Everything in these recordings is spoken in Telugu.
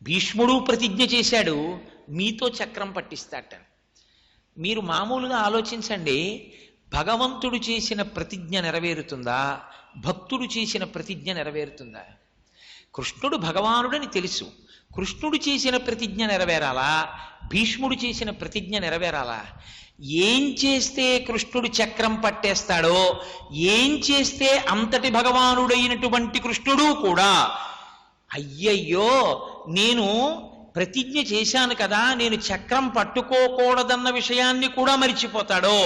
భీష్ముడు ప్రతిజ్ఞ చేశాడు మీతో చక్రం పట్టిస్తాట. మీరు మామూలుగా ఆలోచించండి, భగవంతుడు చేసిన ప్రతిజ్ఞ నెరవేరుతుందా, భక్తుడు చేసిన ప్రతిజ్ఞ నెరవేరుతుందా? కృష్ణుడు భగవానుడని తెలుసు, కృష్ణుడు చేసిన ప్రతిజ్ఞ నెరవేరాలా, భీష్ముడు చేసిన ప్రతిజ్ఞ నెరవేరాలా? ఏం చేస్తే కృష్ణుడు చక్రం పట్టేస్తాడో, ఏం చేస్తే అంతటి భగవానుడైనటువంటి కృష్ణుడు కూడా అయ్యయ్యో నేను ప్రతిజ్ఞ చేశాను కదా, నేను చక్రం పట్టుకోకూడదన్న విషయాన్ని కూడా మరిచిపోతాడో,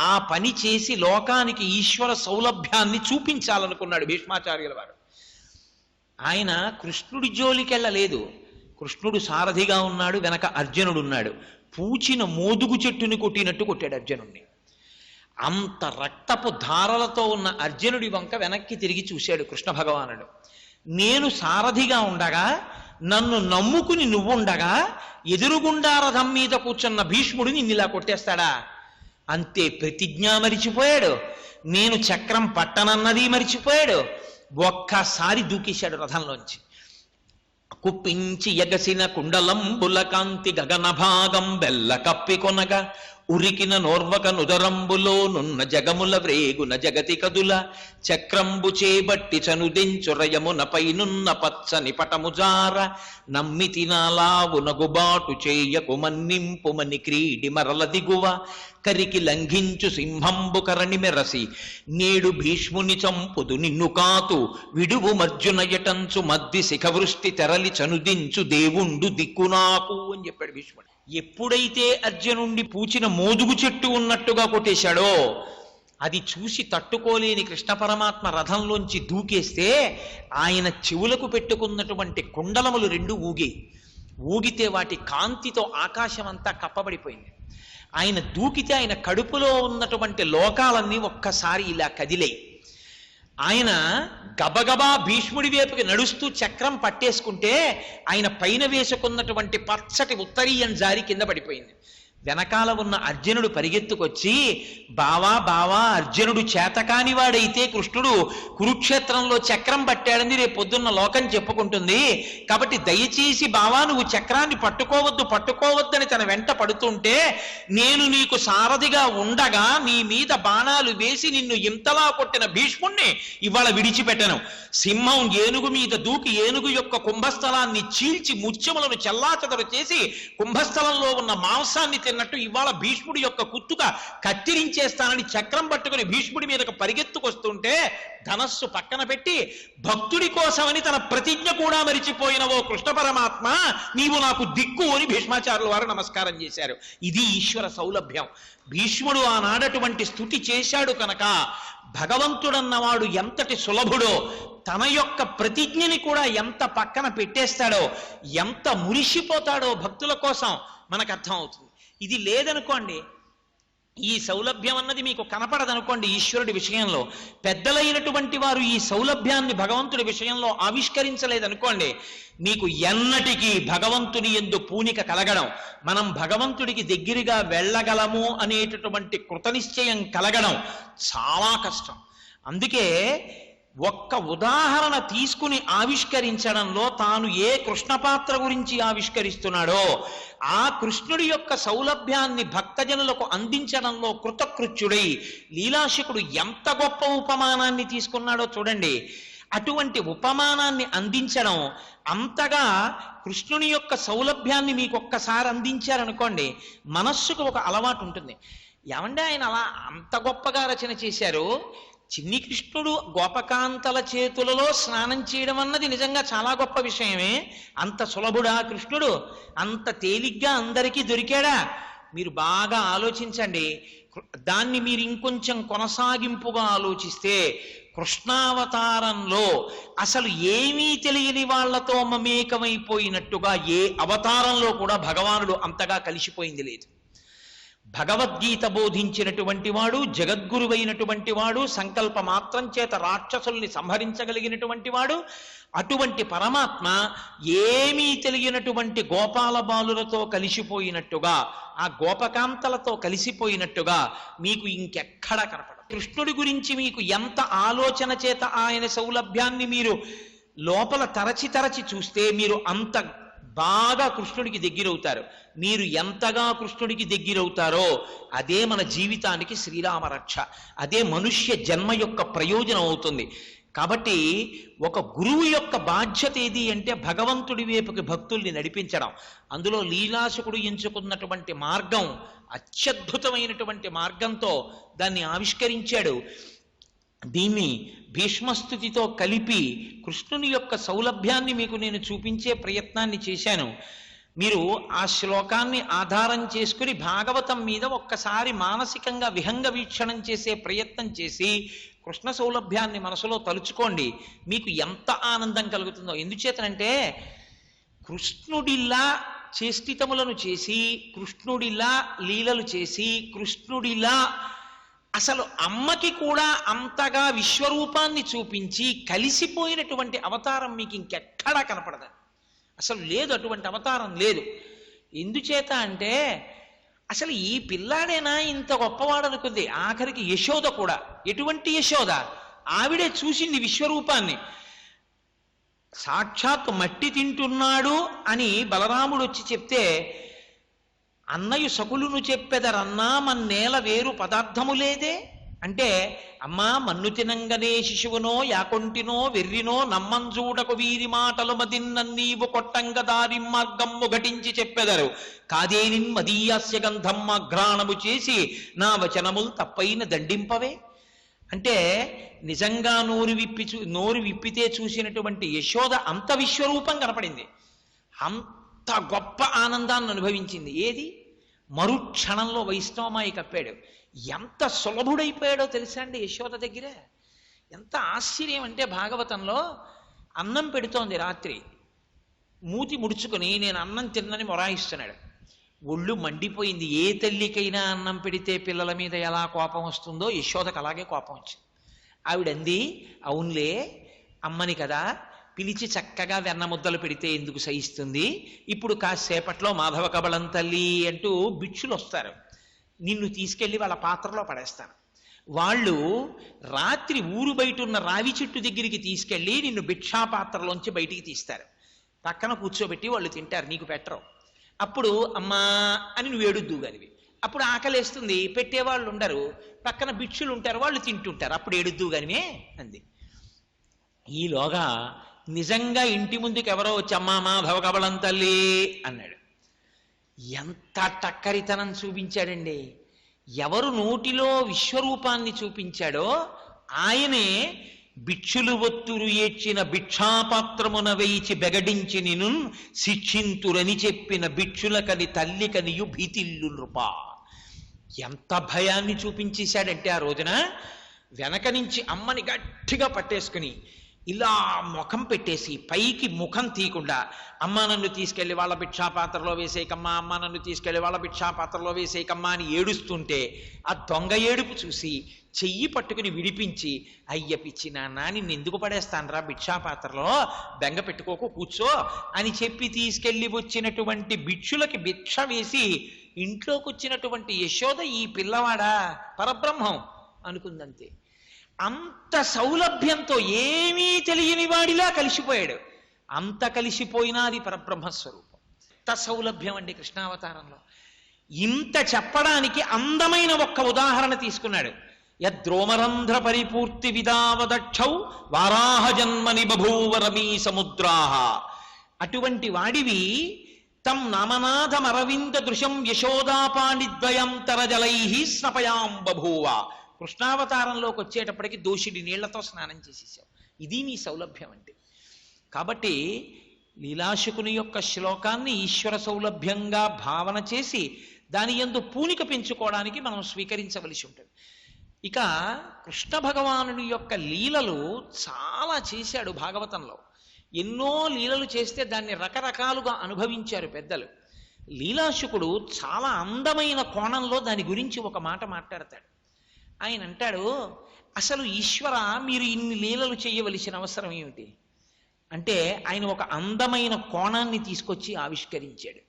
ఆ పని చేసి లోకానికి ఈశ్వర సౌలభ్యాన్ని చూపించాలనుకున్నాడు భీష్మాచార్యుల వారు. ఆయన కృష్ణుడి జోలికెళ్ళలేదు. కృష్ణుడు సారథిగా ఉన్నాడు, వెనక అర్జునుడు ఉన్నాడు. పూచిన మోదుగు చెట్టుని కొట్టినట్టు కొట్టాడు అర్జునుడిని. అంత రక్తపు ధారలతో ఉన్న అర్జునుడి వంక వెనక్కి తిరిగి చూశాడు కృష్ణ భగవానుడు. నేను సారథిగా ఉండగా, నన్ను నమ్ముకుని నువ్వుండగా, ఎదురుగుండా రథం మీద కూర్చున్న భీష్ముడు నిన్నిలా కొట్టేస్తాడా? అంతే, ప్రతిజ్ఞ మరిచిపోయాడు, నేను చక్రం పట్టనన్నది మరిచిపోయాడు. ఒక్కసారి దూకేశాడు రథంలోంచి. కుప్పించి ఎగసిన కుండలంబుల కాంతి గగన భాగం బెల్ల కప్పి కొనగా, ఉరికిన నోర్వక నుదరంబులో నున్న జగముల వ్రేగున జగతి కదుల, చక్రంబు చేబట్టి చనుదెంచురయమునపై నున్న పచ్చని పటముజార, నమ్మితి నాలావునగుబాటు చేయకు మన్నింపుమని క్రీడి మరల దిగువ, కరికి లంఘించు సింహంబు కరణి మెరసి, నేడు భీష్ముని చంపుదు నిన్ను కాతు, విడువు మర్జునయటంచు మద్ది శిఖవృష్టి తెరలి చనుదించు దేవుండు దిక్కునాకు అని చెప్పాడు భీష్ముడు. ఎప్పుడైతే అర్జునుండి పూచిన మోదుగు చెట్టు ఉన్నట్టుగా కొట్టేశాడో, అది చూసి తట్టుకోలేని కృష్ణ పరమాత్మ రథంలోంచి దూకేస్తే ఆయన చెవులకు పెట్టుకున్నటువంటి కుండలములు రెండు ఊగితే వాటి కాంతితో ఆకాశం అంతా కప్పబడిపోయింది. ఆయన దూకితే ఆయన కడుపులో ఉన్నటువంటి లోకాలన్నీ ఒక్కసారి ఇలా కదిలాయి. ఆయన గబగబా భీష్ముడి వైపుకి నడుస్తూ చక్రం పట్టేసుకుంటే ఆయన పైన వేసుకున్నటువంటి పచ్చటి ఉత్తరీయం జారి కింద పడిపోయింది. వెనకాల ఉన్న అర్జునుడు పరిగెత్తుకొచ్చి, బావా బావా, అర్జునుడు చేతకాని వాడైతే కృష్ణుడు కురుక్షేత్రంలో చక్రం పట్టాడని రేపు పొద్దున్న లోకం చెప్పుకుంటుంది, కాబట్టి దయచేసి బావా నువ్వు చక్రాన్ని పట్టుకోవద్దని తన వెంట పడుతుంటే, నేను నీకు సారథిగా ఉండగా నీ మీద బాణాలు వేసి నిన్ను ఇంతలా కొట్టిన భీష్ముణ్ణి ఇవాళ విడిచిపెట్టను. సింహం ఏనుగు మీద దూకి ఏనుగు యొక్క కుంభస్థలాన్ని చీల్చి ముత్యములను చెల్లాచెదరు చేసి కుంభస్థలంలో ఉన్న మాంసాన్ని తిన్నట్టు ఇవాళ భీష్ముడి యొక్క కుత్తుక కత్తిరించేస్తానని చక్రం పట్టుకుని భీష్ముడి మీదకు పరిగెత్తుకొస్తుంటే, ధనస్సు పక్కన పెట్టి భక్తుడి కోసమని తన ప్రతిజ్ఞ కూడా మరిచిపోయినవో కృష్ణ పరమాత్మ, నీవు నాకు దిక్కు అని భీష్మాచార్యుల వారు నమస్కారం చేశారు. ఇది ఈశ్వర సౌలభ్యం. భీష్ముడు ఆనాడటువంటి స్తుతి చేశాడు కనుక భగవంతుడన్నవాడు ఎంతటి సులభుడో, తన యొక్క ప్రతిజ్ఞని కూడా ఎంత పక్కన పెట్టేస్తాడో, ఎంత మురిసిపోతాడో భక్తుల కోసం మనకు అర్థం అవుతుంది. ఇది లేదనుకోండి, ఈ సౌలభ్యం అన్నది మీకు కనపడదనుకోండి ఈశ్వరుడి విషయంలో, పెద్దలైనటువంటి వారు ఈ సౌలభ్యాన్ని భగవంతుడి విషయంలో ఆవిష్కరించలేదనుకోండి, మీకు ఎన్నటికీ భగవంతుని యందు పూనిక కలగడం, మనం భగవంతుడికి దగ్గరగా వెళ్ళగలము అనేటటువంటి కృతనిశ్చయం కలగడం చాలా కష్టం. అందుకే ఒక్క ఉదాహరణ తీసుకుని ఆవిష్కరించడంలో తాను ఏ కృష్ణపాత్ర గురించి ఆవిష్కరిస్తున్నాడో ఆ కృష్ణుడి యొక్క సౌలభ్యాన్ని భక్తజనులకు అందించడంలో కృతకృత్యుడై లీలాశకుడు ఎంత గొప్ప ఉపమానాన్ని తీసుకున్నాడో చూడండి. అటువంటి ఉపమానాన్ని అందించడం, అంతగా కృష్ణుని యొక్క సౌలభ్యాన్ని మీకు ఒక్కసారి అందించారనుకోండి, మనస్సుకు ఒక అలవాటు ఉంటుంది. ఏమంటే ఆయన అలా అంత గొప్పగా రచన చేశారు, చిన్ని కృష్ణుడు గోపకాంతల చేతులలో స్నానం చేయడం అన్నది నిజంగా చాలా గొప్ప విషయమే. అంత సులభుడా కృష్ణుడు? అంత తేలిగ్గా అందరికీ దొరికాడా? మీరు బాగా ఆలోచించండి. దాన్ని మీరు ఇంకొంచెం కొనసాగింపుగా ఆలోచిస్తే, కృష్ణావతారంలో అసలు ఏమీ తెలియని వాళ్లతో మమేకమైపోయినట్టుగా ఏ అవతారంలో కూడా భగవానుడు అంతగా కలిసిపోయింది లేదు. భగవద్గీత బోధించినటువంటి వాడు, జగద్గురువైనటువంటి వాడు, సంకల్ప మాత్రం చేత రాక్షసుల్ని సంహరించగలిగినటువంటి వాడు, అటువంటి పరమాత్మ ఏమీ తెలియనటువంటి గోపాల బాలులతో కలిసిపోయినట్టుగా, ఆ గోపకాంతలతో కలిసిపోయినట్టుగా మీకు ఇంకెక్కడ కనపడదు. కృష్ణుడి గురించి మీకు ఎంత ఆలోచన చేత ఆయన సౌలభ్యాన్ని మీరు లోపల తరచి చూస్తే, మీరు అంత బాగా కృష్ణుడికి దగ్గరవుతారు. మీరు ఎంతగా కృష్ణుడికి దగ్గరవుతారో అదే మన జీవితానికి శ్రీరామ రక్ష, అదే మనుష్య జన్మ యొక్క ప్రయోజనం అవుతుంది. కాబట్టి ఒక గురువు యొక్క బాధ్యత ఏది అంటే భగవంతుడి వైపుకి భక్తుల్ని నడిపించడం. అందులో లీలాశకుడు ఎంచుకున్నటువంటి మార్గం అత్యద్భుతమైనటువంటి మార్గంతో దాన్ని ఆవిష్కరించాడు. దీన్ని భీష్మస్తుతితో కలిపి కృష్ణుని యొక్క సౌలభ్యాన్ని మీకు నేను చూపించే ప్రయత్నాన్ని చేశాను. మీరు ఆ శ్లోకాన్ని ఆధారం చేసుకుని భాగవతం మీద ఒక్కసారి మానసికంగా విహంగ వీక్షణం చేసే ప్రయత్నం చేసి కృష్ణ సౌలభ్యాన్ని మనసులో తలుచుకోండి. మీకు ఎంత ఆనందం కలుగుతుందో. ఎందుచేతనంటే కృష్ణుడిలా చేష్టితములను చేసి, కృష్ణుడిలా లీలలు చేసి, కృష్ణుడిలా అసలు అమ్మకి కూడా అంతగా విశ్వరూపాన్ని చూపించి కలిసిపోయినటువంటి అవతారం మీకు ఇంకెక్కడా కనపడదు. అసలు లేదు, అటువంటి అవతారం లేదు. ఎందుచేత అంటే అసలు ఈ పిల్లాడేనా ఇంత గొప్పవాడు అనుకుంది. ఆఖరికి యశోద కూడా. ఎటువంటి యశోద? ఆవిడే చూసింది విశ్వరూపాన్ని. సాక్షాత్ మట్టి తింటున్నాడు అని బలరాముడు వచ్చి చెప్తే, అన్నయు సకులును చెప్పెదరన్నా మన్నేల వేరు పదార్థము లేదే అంటే, అమ్మా మన్ను తినంగనే శిశువునో యాకొంటినో వెర్రినో నమ్మంజూడకు వీరి మాటలు మదిన్నీవు కొట్టంగ దారి మార్గమ్ము ఘటించి చెప్పెదరు కాదేనిన్ మదీయాస్య గంధమ్మ ఘ్రాణము చేసి నా వచనములు తప్పైన దండింపవే అంటే, నిజంగా నోరు విప్పితే చూసినటువంటి యశోద అంత విశ్వరూపం కనపడింది. అంత గొప్ప ఆనందాన్ని అనుభవించింది. ఏది? మరుక్షణంలో వైష్ణవమాయి కప్పాడు. ఎంత సులభుడైపోయాడో తెలుసా అండి యశోద దగ్గర. ఎంత ఆశ్చర్యం అంటే, భాగవతంలో అన్నం పెడుతోంది రాత్రి, మూతి ముడుచుకొని నేను అన్నం తిన్నని మొరాయిస్తున్నాడు. ఒళ్ళు మండిపోయింది. ఏ తల్లికైనా అన్నం పెడితే పిల్లల మీద ఎలా కోపం వస్తుందో యశోదకు అలాగే కోపం వచ్చింది. ఆవిడంది, అవునులే అమ్మని కదా, పిలిచి చక్కగా వెన్న ముద్దలు పెడితే ఎందుకు సహిస్తుంది, ఇప్పుడు కాసేపట్లో మాధవ కబళం తల్లి అంటూ భిక్షులు వస్తారు, నిన్ను తీసుకెళ్లి వాళ్ళ పాత్రలో పడేస్తాను. వాళ్ళు రాత్రి ఊరు బయట ఉన్న రావి చెట్టు దగ్గరికి తీసుకెళ్లి నిన్ను భిక్షాపాత్రలోంచి బయటికి తీస్తారు, పక్కన కూర్చోబెట్టి వాళ్ళు తింటారు, నీకు పెట్టరు. అప్పుడు అమ్మా అని నువ్వు ఏడుద్దుగానివి. అప్పుడు ఆకలేస్తుంది, పెట్టేవాళ్ళు ఉండరు, పక్కన భిక్షులు ఉంటారు, వాళ్ళు తింటుంటారు, అప్పుడు ఏడుద్దుగానివే అంది. ఈలోగా నిజంగా ఇంటి ముందుకు ఎవరో వచ్చి అమ్మా మాధవ కబళం తల్లి అన్నాడు. ఎంత టక్కరితనం చూపించాడండి. ఎవరు నోటిలో విశ్వరూపాన్ని చూపించాడో ఆయనే భిక్షులు ఒత్తురు ఏడ్చిన భిక్షాపాత్రమున వేయిచి బెగడించి నిను శిక్షింతురని చెప్పిన భిక్షులకని తల్లికనియు భీతిల్లు నృపా. ఎంత భయాన్ని చూపించేశాడంటే ఆ రోజున వెనక నుంచి అమ్మని గట్టిగా పట్టేసుకుని ఇలా ముఖం పెట్టేసి పైకి ముఖం తీయకుండా, అమ్మ నన్ను తీసుకెళ్లి వాళ్ళ భిక్షాపాత్రలో వేసేయకమ్మా, అమ్మ నన్ను తీసుకెళ్లి వాళ్ళ భిక్షాపాత్రలో వేసేయకమ్మా అని ఏడుస్తుంటే ఆ దొంగ ఏడుపు చూసి చెయ్యి పట్టుకుని విడిపించి, అయ్య పిచ్చి నాన్న నిన్ను ఎందుకు పడేస్తానరా భిక్షాపాత్రలో, బెంగ పెట్టుకోకు కూర్చో అని చెప్పి తీసుకెళ్లి వచ్చినటువంటి భిక్షులకి భిక్ష వేసి ఇంట్లోకి వచ్చినటువంటి యశోద ఈ పిల్లవాడా పరబ్రహ్మం అనుకుందంతే. అంత సౌలభ్యంతో ఏమీ తెలియని వాడిలా కలిసిపోయాడు. అంత కలిసిపోయినా అది పరబ్రహ్మస్వరూపం. అంత సౌలభ్యం అండి కృష్ణావతారంలో. ఇంత చెప్పడానికి అందమైన ఒక్క ఉదాహరణ తీసుకున్నాడు. యద్రోమరంధ్ర పరిపూర్తి విదావదక్షౌ వారాహ జన్మని బభూవరమీ సముద్రాహ. అటువంటి వాడివి తం నామనాథమరవింద దృశం యశోదాపాణిద్వయం తరజలై స్నపయాం బభూవ. కృష్ణావతారంలోకి వచ్చేటప్పటికి దోషిడి నీళ్లతో స్నానం చేసేసావు. ఇది నీ సౌలభ్యం అంటే. కాబట్టి లీలాశకుని యొక్క శ్లోకాన్ని ఈశ్వర సౌలభ్యంగా భావన చేసి దాని యందు పూనిక పెంచుకోవడానికి మనం స్వీకరించవలసి ఉంటుంది. ఇక కృష్ణ భగవానుడి యొక్క లీలలు చాలా చేశాడు భాగవతంలో. ఎన్నో లీలలు చేస్తే దాన్ని రకరకాలుగా అనుభవించారు పెద్దలు. లీలాశకుడు చాలా అందమైన కోణంలో దాని గురించి ఒక మాట మాట్లాడతాడు. ఆయన అంటాడు, అసలు ఈశ్వర మీరు ఇన్ని లీలలు చేయవలసిన అవసరం ఏమిటి అంటే, ఆయన ఒక అందమైన కోణాన్ని తీసుకొచ్చి ఆవిష్కరించాడు.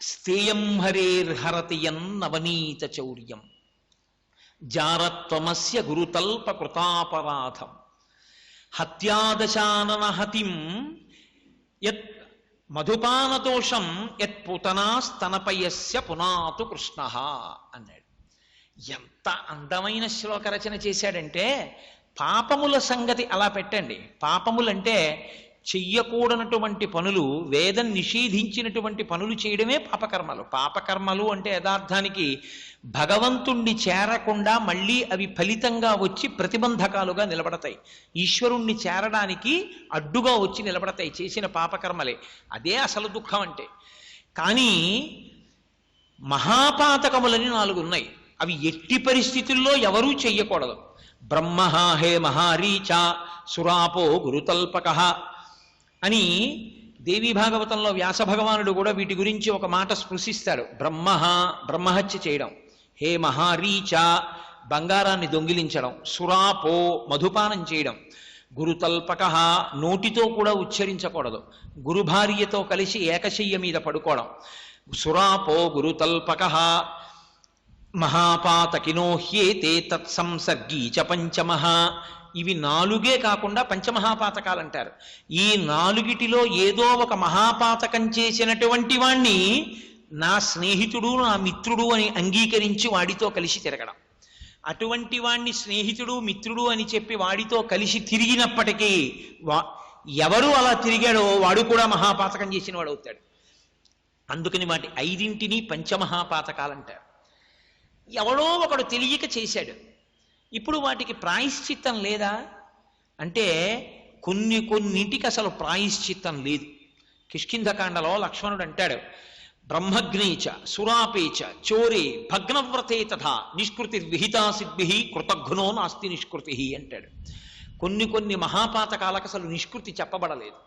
స్థేయం హరేర్హరతి నవనీత చౌర్యం జారత్వమస్య గురుతల్ప కృతాపరాధం హత్యాదశానన హతిం యత్ మధుపానదోషం యత్పుతనా స్తనపయస్య పునాతు కృష్ణ అన్నాడు. ఎంత అందమైన శ్లోక రచన చేశాడంటే, పాపముల సంగతి అలా పెట్టండి. పాపములంటే చెయ్యకూడనటువంటి పనులు, వేదం నిషేధించినటువంటి పనులు చేయడమే పాపకర్మలు. పాపకర్మలు అంటే యథార్థానికి భగవంతుణ్ణి చేరకుండా మళ్ళీ అవి ఫలితంగా వచ్చి ప్రతిబంధకాలుగా నిలబడతాయి. ఈశ్వరుణ్ణి చేరడానికి అడ్డుగా వచ్చి నిలబడతాయి చేసిన పాపకర్మలే. అదే అసలు దుఃఖం అంటే. కానీ మహాపాతకములని 4 ఉన్నాయి. అవి ఎట్టి పరిస్థితుల్లో ఎవరూ చెయ్యకూడదు. బ్రహ్మ హే మహారీచ సురాపో గురుతల్పక అని దేవీ భాగవతంలో వ్యాస భగవానుడు కూడా వీటి గురించి ఒక మాట స్పృశిస్తాడు. బ్రహ్మహత్య చేయడం, హే మహారీచ బంగారాన్ని దొంగిలించడం, సురాపో మధుపానం చేయడం, గురుతల్పక నోటితో కూడా ఉచ్చరించకూడదు, గురుభార్యతో కలిసి ఏకశయ్య మీద పడుకోవడం, సురాపో గురుతల్పక మహాపాతకినో హ్యేతే తత్సంసర్గీ చ పంచమః. ఇవి 4 కాకుండా పంచమహాపాతకాలు అంటారు. ఈ 4 ఏదో ఒక మహాపాతకం చేసినటువంటి వాణ్ణి నా స్నేహితుడు నా మిత్రుడు అని అంగీకరించి వాడితో కలిసి తిరగడం. అటువంటి వాణ్ణి స్నేహితుడు మిత్రుడు అని చెప్పి వాడితో కలిసి తిరిగినప్పటికీ ఎవరు అలా తిరిగాడో వాడు కూడా మహాపాతకం చేసిన వాడు అవుతాడు. అందుకని వాటి 5 పంచమహాపాతకాలంటారు. ఎవడో ఒకడు తెలియక చేశాడు. ఇప్పుడు వాటికి ప్రాయశ్చిత్తం లేదా అంటే కొన్నింటికి అసలు ప్రాయశ్చిత్తం లేదు. కిష్కింధకాండలో లక్ష్మణుడు అంటాడు, బ్రహ్మగ్నేచ సురాపేచ చోరే భగ్నవ్రతే తథా నిష్కృతి విహితా సిద్భి కృతఘ్నో నాస్తి నిష్కృతి అంటాడు. కొన్ని మహాపాతకాలకు అసలు నిష్కృతి చెప్పబడలేదు.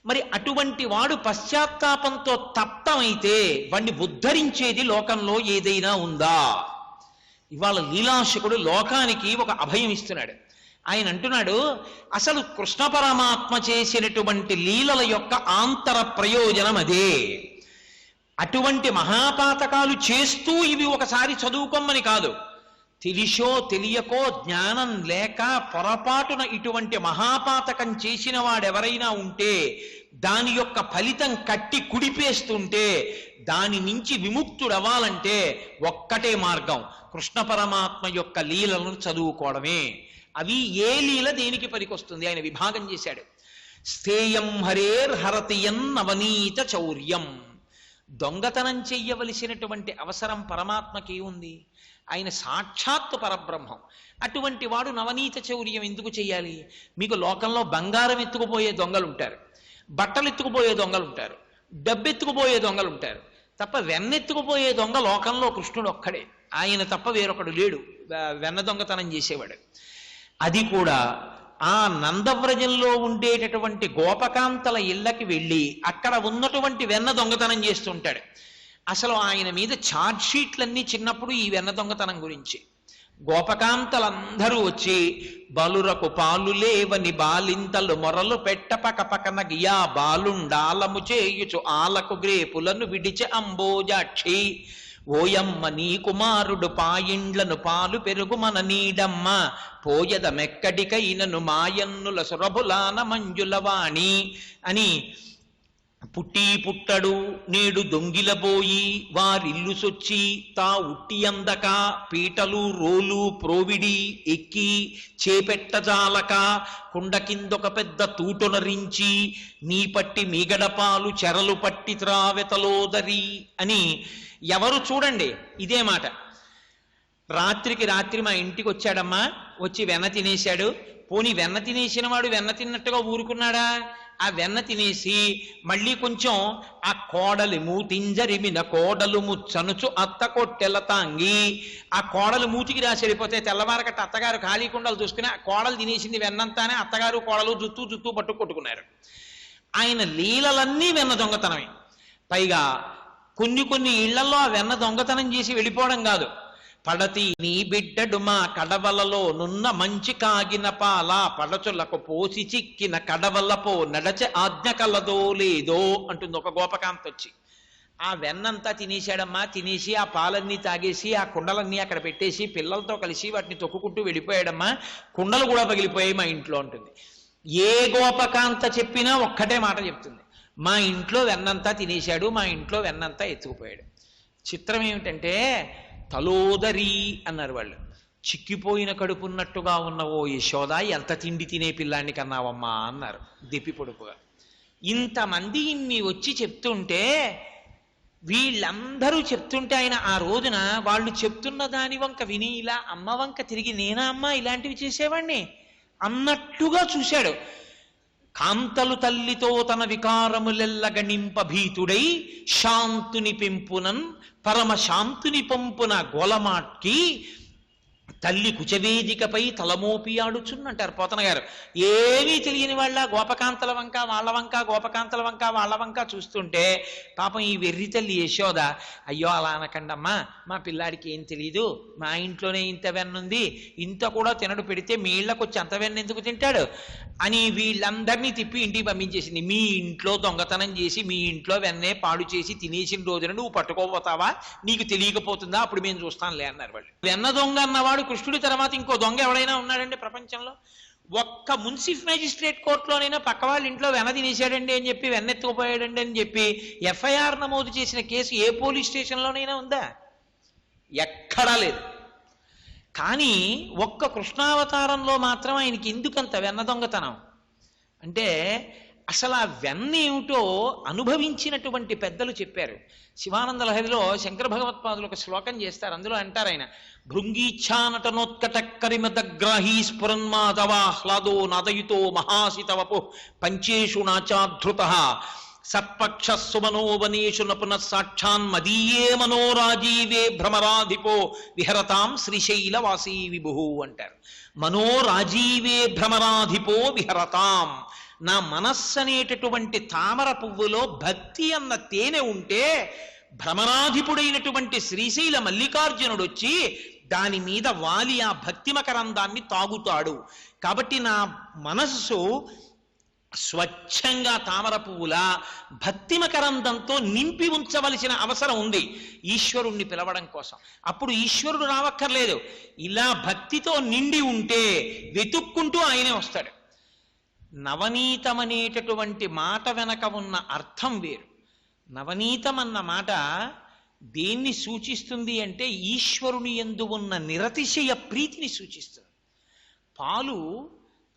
మరి అటువంటి వాడు పశ్చాత్తాపంతో తప్తమైతే వాణ్ణి ఉద్ధరించేది లోకంలో ఏదైనా ఉందా? ఇవాళ లీలాశకుడు లోకానికి ఒక అభయం ఇస్తున్నాడు. ఆయన అంటున్నాడు, అసలు కృష్ణ పరమాత్మ చేసినటువంటి లీలల యొక్క ఆంతర ప్రయోజనం అదే. అటువంటి మహాపాతకాలు చేస్తూ ఇవి ఒకసారి చదువుకోమని కాదు, తెలిసో తెలియకో జ్ఞానం లేక పొరపాటున ఇటువంటి మహాపాతకం చేసిన వాడెవరైనా ఉంటే దాని యొక్క ఫలితం కట్టి కుడిపేస్తుంటే దాని నుంచి విముక్తుడవ్వాలంటే ఒక్కటే మార్గం, కృష్ణ పరమాత్మ యొక్క లీలలను చదువుకోవడమే. అవి ఏ లీల దేనికి పనికొస్తుంది ఆయన విభాగం చేశాడు. స్థేయం హరేర్ హరతియన్ నవనీత చౌర్యం. దొంగతనం చెయ్యవలసినటువంటి అవసరం పరమాత్మకి ఉంది. ఆయన సాక్షాత్తు పరబ్రహ్మం. అటువంటి వాడు నవనీత చౌర్యం ఎందుకు చెయ్యాలి? మీకు లోకంలో బంగారం ఎత్తుకుపోయే దొంగలు ఉంటారు, బట్టలు ఎత్తుకుపోయే దొంగలు ఉంటారు, డబ్బెత్తుకుపోయే దొంగలు ఉంటారు. తప్ప వెన్నెత్తుకుపోయే దొంగ లోకంలో కృష్ణుడు ఒక్కడే. ఆయన తప్ప వేరొకడు లేడు వెన్న దొంగతనం చేసేవాడు. అది కూడా ఆ నందవ్రజంలో ఉండేటటువంటి గోపకాంతల ఇళ్ళకి వెళ్ళి అక్కడ ఉన్నటువంటి వెన్న దొంగతనం చేస్తుంటాడు. అసలు ఆయన మీద ఛార్జ్ షీట్లన్నీ చిన్నప్పుడు ఈ వెన్న దొంగతనం గురించి. గోపకాంతలందరూ వచ్చి బలురకు పాలు లేవని బాలింతలు మొరలు పెట్టపక పకన గియా బాలుండాలము చేయుచు ఆలకు గ్రేపులను విడిచె అంబోజాక్షి ఓయమ్మ నీ కుమారుడు పాయిండ్లను పాలు పెరుగు మన నీడమ్మ పోయద మెక్కడికైనను మాయన్నుల సురభులాన మంజులవాణి అని పుట్టి పుట్టడు నేడు దొంగిలబోయి వారిల్లు సొచ్చి తా ఉట్టి అందక పీటలు రోలు ప్రోవిడి ఎక్కి చేపెట్టజాలక కుండ కిందొక పెద్ద తూటొనరించి నీ పట్టి మీగడపాలు చెరలు పట్టి త్రావెతలోదరి అని ఎవరు చూడండి ఇదే మాట. రాత్రికి రాత్రి మా ఇంటికి వచ్చాడమ్మా, వచ్చి వెన్న తినేశాడు. పోనీ వెన్న తినేసిన వాడు వెన్న తిన్నట్టుగా ఊరుకున్నాడా? ఆ వెన్న తినేసి మళ్ళీ కొంచెం ఆ కోడలి మూతింజరిమిన కోడలు ముచ్చనుచు అత్త కొట్టెల తాంగి ఆ కోడలు మూతికి రాసరిపోతే తెల్లవారకట్ట అత్తగారు ఖాళీ కుండలు చూసుకుని ఆ కోడలు తినేసింది వెన్నంతానే అత్తగారు కోడలు జుత్తు పట్టు కొట్టుకున్నారు. ఆయన లీలలన్నీ వెన్న దొంగతనమే. పైగా కొన్ని ఇళ్లలో ఆ వెన్న దొంగతనం చేసి వెళ్ళిపోవడం కాదు, పడతి నీ బిడ్డడు మా కడవలలో నున్న మంచి కాగిన పాల పడచులకు పోసి చిక్కిన కడవలపో నడచ ఆజ్ఞ కలదో లేదో అంటుంది ఒక గోపకాంత వచ్చి. ఆ వెన్నంతా తినేశాడమ్మా, తినేసి ఆ పాలన్నీ తాగేసి ఆ కుండలన్నీ అక్కడ పెట్టేసి పిల్లలతో కలిసి వాటిని తొక్కుకుంటూ వెళ్ళిపోయాడమ్మా, కుండలు కూడా పగిలిపోయాయి మా ఇంట్లో ఉంటుంది. ఏ గోపకాంత చెప్పినా ఒక్కటే మాట చెప్తుంది, మా ఇంట్లో వెన్నంతా తినేశాడు, మా ఇంట్లో వెన్నంతా ఎత్తుకుపోయాడు. చిత్రం ఏమిటంటే తలోదరి అన్నారు వాళ్ళు. చిక్కిపోయిన కడుపున్నట్టుగా ఉన్న ఓ యశోద, ఎంత తిండి తినే పిల్లాన్ని కన్నావమ్మా అన్నారు దెప్పి పొడుపుగా. ఇంతమంది ఇన్ని వచ్చి చెప్తుంటే, వీళ్ళందరూ చెప్తుంటే ఆయన ఆ రోజున వాళ్ళు చెప్తున్న దాని వంక విని ఇలా అమ్మ వంక తిరిగి నేనా అమ్మ ఇలాంటివి చేసేవాణ్ణి అన్నట్టుగా చూశాడు. కాంతలు తల్లితో తన వికారములెల్ల గణింప భీతుడై శాంతుని పెంపునన్ పరమ శాంతుని పంపున గోలమాట్కి తల్లి కుచవేదికపై తలమోపి ఆడుచున్నంటారు పోతన గారు. ఏమీ తెలియని వాళ్ళ గోపకాంతల వంక వాళ్ళ వంక, గోపకాంతల వంక వాళ్ళ వంక చూస్తుంటే పాపం ఈ వెర్రి తల్లి యశోద, అయ్యో అలా అనకండమ్మా, మా పిల్లాడికి ఏం తెలియదు, మా ఇంట్లోనే ఇంత వెన్నుంది, ఇంత కూడా తినడు, పెడితే మీ ఇళ్ళకొచ్చి అంత వెన్న ఎందుకు తింటాడు అని వీళ్ళందరినీ తిప్పి ఇంటికి పంపించేసింది. మీ ఇంట్లో దొంగతనం చేసి మీ ఇంట్లో వెన్నే పాడు చేసి తినేసిన రోజున నువ్వు పట్టుకోపోతావా, నీకు తెలియకపోతుందా, అప్పుడు మేము చూస్తానులే అన్నారు వాళ్ళు. వెన్న దొంగ అన్నవాడు కృష్ణుడి తర్వాత ఇంకో దొంగ ఎవడైనా ఉన్నాడండి ప్రపంచంలో? ఒక్క మున్సిఫ్ మేజిస్ట్రేట్ కోర్టులోనైనా పక్క వాళ్ళ ఇంట్లో వెన్న తినేశాడండి అని చెప్పి, వెన్నెత్తుకుపోయాడండి అని చెప్పి ఎఫ్ఐఆర్ నమోదు చేసిన కేసు ఏ పోలీస్ స్టేషన్లోనైనా ఉందా? ఎక్కడా లేదు. కానీ ఒక్క కృష్ణావతారంలో మాత్రం ఆయనకి ఎందుకంత వెన్న దొంగతనం అంటే, అసలు ఆ వెన్న ఏమిటో అనుభవించినటువంటి పెద్దలు చెప్పారు. శివానంద లహరిలో శంకర భగవత్పాదులు ఒక శ్లోకం చేస్తారు. అందులో అంటారు ఆయన, భృంగీచ్ఛానటనోత్కట కరిమదగ్రాహీ స్ఫురన్మాధవాహ్లాదో నాదయుతో మహాసితవపు పంచేషు నాచాధృత సత్పక్ష సుమనోవనేషు నపునః సాక్షాన్ మదీయే మనోరాజీవే భ్రమరాధిపో విహరతాం శ్రీశైల వాసీ విభు అంటారు. మనోరాజీవే భ్రమరాధిపో విహరతాం, నా మనస్సు అనేటటువంటి తామర పువ్వులో భక్తి అన్న తేనె ఉంటే భ్రమరాధిపుడైనటువంటి శ్రీశైల మల్లికార్జునుడు వచ్చి దాని మీద వాలి ఆ భక్తి మకరందాన్ని తాగుతాడు. కాబట్టి నా మనస్సు స్వచ్ఛంగా తామర పువ్వులా భక్తి మకరందంతో నింపి ఉంచవలసిన అవసరం ఉంది ఈశ్వరుణ్ణి పిలవడం కోసం. అప్పుడు ఈశ్వరుడు రావక్కర్లేదు, ఇలా భక్తితో నిండి ఉంటే వెతుక్కుంటూ ఆయనే వస్తాడు. నవనీతమనేటటువంటి మాట వెనక ఉన్న అర్థం వేరు. నవనీతం అన్న మాట దేన్ని సూచిస్తుంది అంటే ఈశ్వరుని యందు ఉన్న నిరతిశయ ప్రీతిని సూచిస్తుంది. పాలు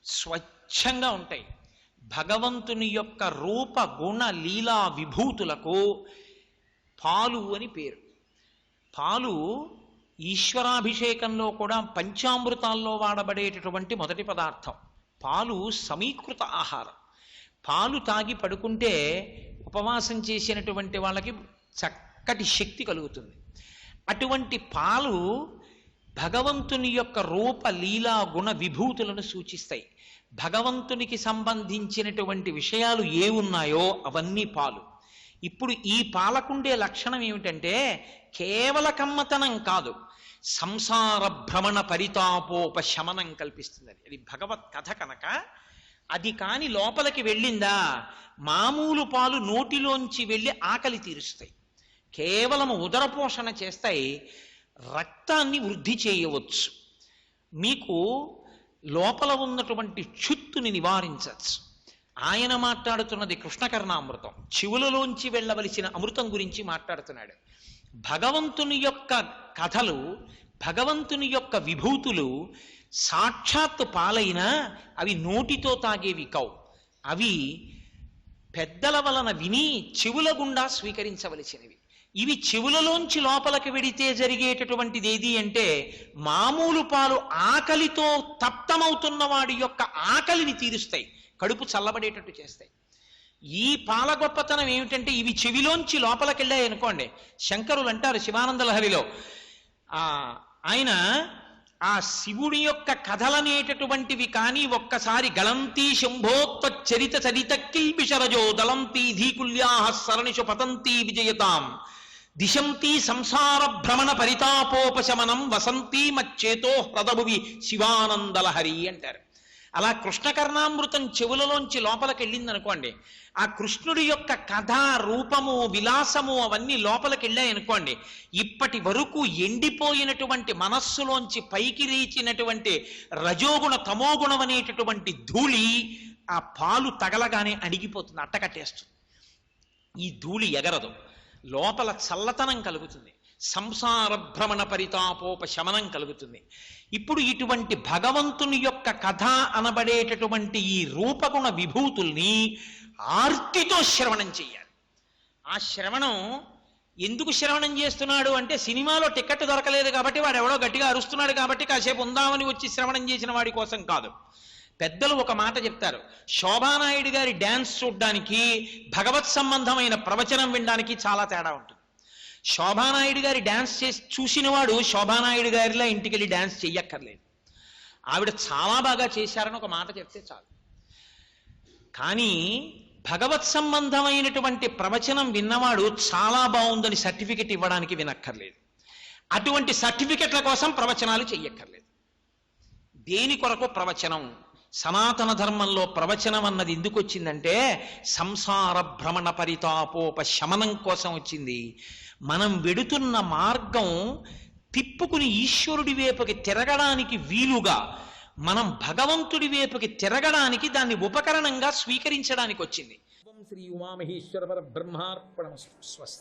స్వచ్ఛంగా ఉంటాయి. భగవంతుని యొక్క రూప గుణ లీలా విభూతులకు పాలు అని పేరు. పాలు ఈశ్వరాభిషేకంలో కూడా పంచామృతాల్లో వాడబడేటటువంటి మొదటి పదార్థం. పాలు సమీకృత ఆహారం. పాలు తాగి పడుకుంటే ఉపవాసం చేసినటువంటి వాళ్ళకి చక్కటి శక్తి కలుగుతుంది. అటువంటి పాలు భగవంతుని యొక్క రూప లీలా గుణ విభూతులను సూచిస్తాయి. భగవంతునికి సంబంధించినటువంటి విషయాలు ఏ ఉన్నాయో అవన్నీ పాలు. ఇప్పుడు ఈ పాలకుండే లక్షణం ఏమిటంటే కేవల కమ్మతనం కాదు, సంసార భ్రమణ పరితాపోపశమనం కల్పిస్తుంది. అది భగవత్ కథ కనుక అది కాని లోపలికి వెళ్ళిందా మామూలు పాలు నోటిలోంచి వెళ్ళి ఆకలి తీరుస్తాయి, కేవలం ఉదరపోషణ చేస్తాయి, రక్తాన్ని వృద్ధి చేయవచ్చు, మీకు లోపల ఉన్నటువంటి క్షుత్తుని నివారించవచ్చు. ఆయన మాట్లాడుతున్నది కృష్ణకర్ణామృతం, చెవులలోంచి వెళ్ళవలసిన అమృతం గురించి మాట్లాడుతున్నాడు. భగవంతుని యొక్క కథలు, భగవంతుని యొక్క విభూతులు సాక్షాత్తు పాలైనా అవి నోటితో తాగేవి కావు. అవి పెద్దల వలన విని చెవుల గుండా స్వీకరించవలసినవి. ఇవి చెవులలోంచి లోపలికి వెడితే జరిగేటటువంటిది ఏది అంటే మామూలు పాలు ఆకలితో తప్తమవుతున్న వాడి యొక్క ఆకలిని తీరుస్తాయి, కడుపు చల్లబడేటట్టు చేస్తాయి. ఈ పాల గొప్పతనం ఏమిటంటే ఇవి చెవిలోంచి లోపలికి వెళ్ళాయి అనుకోండి. శంకరులు అంటారు శివానంద లహరిలో, ఆయన ఆ శివుడి యొక్క కథలనేటటువంటివి కానీ ఒక్కసారి గళంతీ శంభోత్త చరిత చరిత కిల్బిషరజో దళంతీ ధీకుల్యాహ సరణిషు పతంతీ విజయతాం దిశంతి సంసార భ్రమణ పరితాపోపశమనం వసంతి మచ్చేతో హ్రదభువి శివానందలహరి అంటారు. అలా కృష్ణకర్ణామృతం చెవులలోంచి లోపలికి వెళ్ళిందనుకోండి, ఆ కృష్ణుడి యొక్క కథ రూపము విలాసము అవన్నీ లోపలికి వెళ్ళాయనుకోండి, ఇప్పటి వరకు ఎండిపోయినటువంటి మనస్సులోంచి పైకి రీచినటువంటి రజోగుణ తమోగుణం అనేటటువంటి ధూళి ఆ పాలు తగలగానే అణిగిపోతుంది, అట్టకట్టేస్తుంది. ఈ ధూళి ఎగరదు, లోపల చల్లతనం కలుగుతుంది, సంసార భ్రమణ పరితాపోపశమనం కలుగుతుంది. ఇప్పుడు ఇటువంటి భగవంతుని యొక్క కథ అనబడేటటువంటి ఈ రూపగుణ విభూతుల్ని ఆర్తితో శ్రవణం చెయ్యాలి. ఆ శ్రవణం ఎందుకు శ్రవణం చేస్తున్నాడు అంటే, సినిమాలో టికెట్ దొరకలేదు కాబట్టి వాడు ఎవడో గట్టిగా అరుస్తున్నాడు కాబట్టి కాసేపు ఉందామని వచ్చి శ్రవణం చేసిన వాడి కోసం కాదు. పెద్దలు ఒక మాట చెప్తారు, శోభానాయుడు గారి డ్యాన్స్ చూడ్డానికి భగవత్ సంబంధమైన ప్రవచనం వినడానికి చాలా తేడా ఉంటుంది. శోభానాయుడు గారి డ్యాన్స్ చేసి చూసినవాడు శోభానాయుడు గారిలా ఇంటికి వెళ్ళి డ్యాన్స్ చెయ్యక్కర్లేదు. ఆవిడ చాలా బాగా చేశారని ఒక మాట చెప్తే చాలు. కానీ భగవత్ సంబంధమైనటువంటి ప్రవచనం విన్నవాడు చాలా బాగుందని సర్టిఫికెట్ ఇవ్వడానికి వినక్కర్లేదు. అటువంటి సర్టిఫికెట్ల కోసం ప్రవచనాలు చెయ్యక్కర్లేదు. దేని కొరకు ప్రవచనం? సనాతన ధర్మంలో ప్రవచనం అన్నది ఎందుకు వచ్చిందంటే, సంసార భ్రమణ పరితాపోపశమనం కోసం వచ్చింది. మనం వెడుతున్న మార్గం తిప్పుకుని ఈశ్వరుడి వైపుకి తిరగడానికి వీలుగా, మనం భగవంతుడి వైపుకి తిరగడానికి దాన్ని ఉపకరణంగా స్వీకరించడానికి వచ్చింది. శ్రీ ఉమామహేశ్వర పరబ్రహ్మార్పణమస్తు. స్వస్తి.